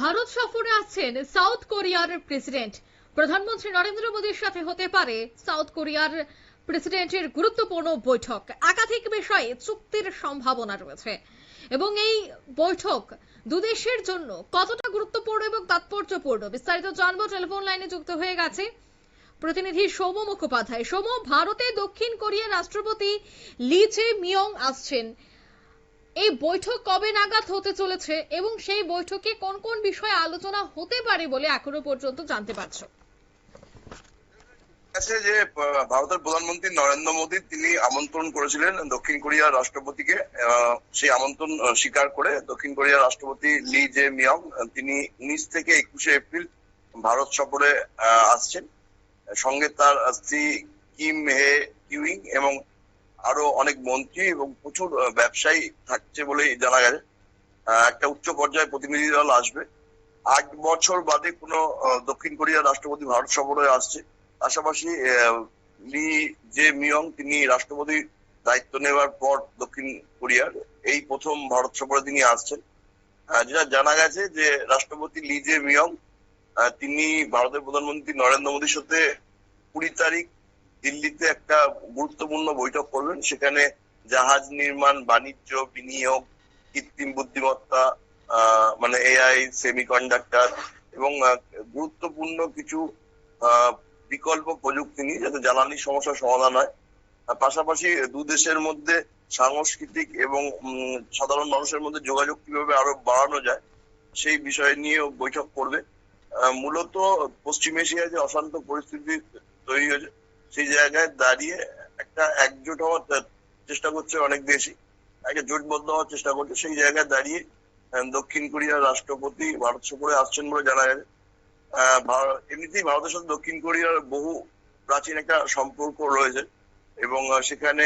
ভারত সফরে আছেন সাউথ কোরিয়ার প্রেসিডেন্ট। প্রধানমন্ত্রী নরেন্দ্র মোদীর সাথে হতে পারে সাউথ কোরিয়ার প্রেসিডেন্টের গুরুত্বপূর্ণ বৈঠক। একাধিক বিষয়ে চুক্তির সম্ভাবনা রয়েছে এবং এই বৈঠক দুদেশের জন্য কতটা গুরুত্বপূর্ণ এবং তাৎপর্যপূর্ণ বিস্তারিত জানবো। টেলিফোন লাইনে যুক্ত হয়ে গেছে প্রতিনিধি সৌম মুখোপাধ্যায়। সৌম, ভারতে দক্ষিণ কোরিয়ার রাষ্ট্রপতি লি জে মিয়ং আসছেন, এই বৈঠক কবে নাগাদ হতে চলেছে এবং সেই বৈঠকে কোন কোন বিষয়ে আলোচনা হতে পারে বলে এখনো পর্যন্ত জানতে পারছো? আছে যে ভারতের প্রধানমন্ত্রী নরেন্দ্র মোদী তিনি আমন্ত্রণ করেছিলেন দক্ষিণ কোরিয়ার রাষ্ট্রপতিকে। সেই আমন্ত্রণ স্বীকার করে দক্ষিণ কোরিয়ার রাষ্ট্রপতি লি জে মিয়ং তিনি 19 থেকে 21 এপ্রিল ভারত সফরে আসছেন। সঙ্গে তার স্ত্রী কিম হে কিউইং এবং আরো অনেক মন্ত্রী এবং প্রচুর ব্যবসায়ী থাকছে বলেই জানা গেছে। একটা উচ্চ পর্যায়ে প্রতিনিধি দল আসবে। 8 বছর বাদে কোনো দক্ষিণ কোরিয়ার রাষ্ট্রপতি ভারত সফরে আসছে। পাশাপাশি লি জে মিয়ং তিনি রাষ্ট্রপতির দায়িত্ব নেওয়ার পর দক্ষিণ কোরিয়ার এই প্রথম ভারত সফরে তিনি আসছেন। যেটা জানা গেছে যে রাষ্ট্রপতি লি জে মিয়ং তিনি ভারতের প্রধানমন্ত্রী নরেন্দ্র মোদীর সাথে 20 তারিখ দিল্লিতে একটা গুরুত্বপূর্ণ বৈঠক করবেন। সেখানে জাহাজ নির্মাণ, বাণিজ্য, বিনিয়োগ, কৃত্রিম বুদ্ধিমত্তা মানে এআই, সেমিকন্ডাক্টর এবং গুরুত্বপূর্ণ কিছু বিকল্প প্রযুক্তি নিয়ে যাতে জ্বালানি সমস্যার সমাধান হয়। পাশাপাশি দু দেশের মধ্যে সাংস্কৃতিক এবং সাধারণ মানুষের মধ্যে যোগাযোগ কিভাবে আরো বাড়ানো যায় সেই বিষয় নিয়েও বৈঠক করবে। মূলত পশ্চিম এশিয়ায় যে অশান্ত পরিস্থিতি তৈরি হয়েছে সেই জায়গায় দাঁড়িয়ে একটা একজোট হওয়ার চেষ্টা করছে অনেক দেশই, একটা জোটবদ্ধ হওয়ার চেষ্টা করছে। সেই জায়গায় দাঁড়িয়ে দক্ষিণ কোরিয়ার রাষ্ট্রপতি ভারত সফরে আসছেন বলে জানা গেছে। এমনিতেই ভারতের সাথে দক্ষিণ কোরিয়ার বহু প্রাচীন একটা সম্পর্ক রয়েছে এবং সেখানে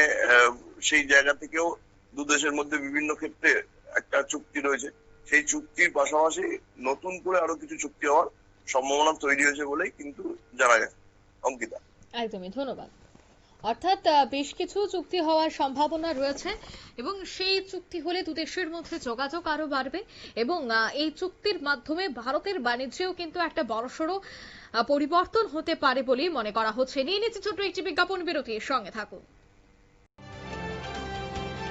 সেই জায়গা থেকেও দু দেশের মধ্যে বিভিন্ন ক্ষেত্রে একটা চুক্তি রয়েছে। সেই চুক্তির পাশাপাশি নতুন করে আরো কিছু চুক্তি হওয়ার সম্ভাবনা তৈরি হয়েছে বলেই কিন্তু জানা গেছে। অঙ্কিতা, একদমই ধন্যবাদ। অর্থাৎ বেশ কিছু চুক্তি হওয়ার সম্ভাবনা রয়েছে এবং সেই চুক্তি হলে দুদেশের মধ্যে যোগাযোগ আরো বাড়বে এবং এই চুক্তির মাধ্যমে ভারতের বাণিজ্যেও কিন্তু একটা বড়সড় পরিবর্তন হতে পারে বলেই মনে করা হচ্ছে। নিয়ে নিচ্ছে ছোট্ট একটি বিজ্ঞাপন বিরতির সঙ্গে থাকুন।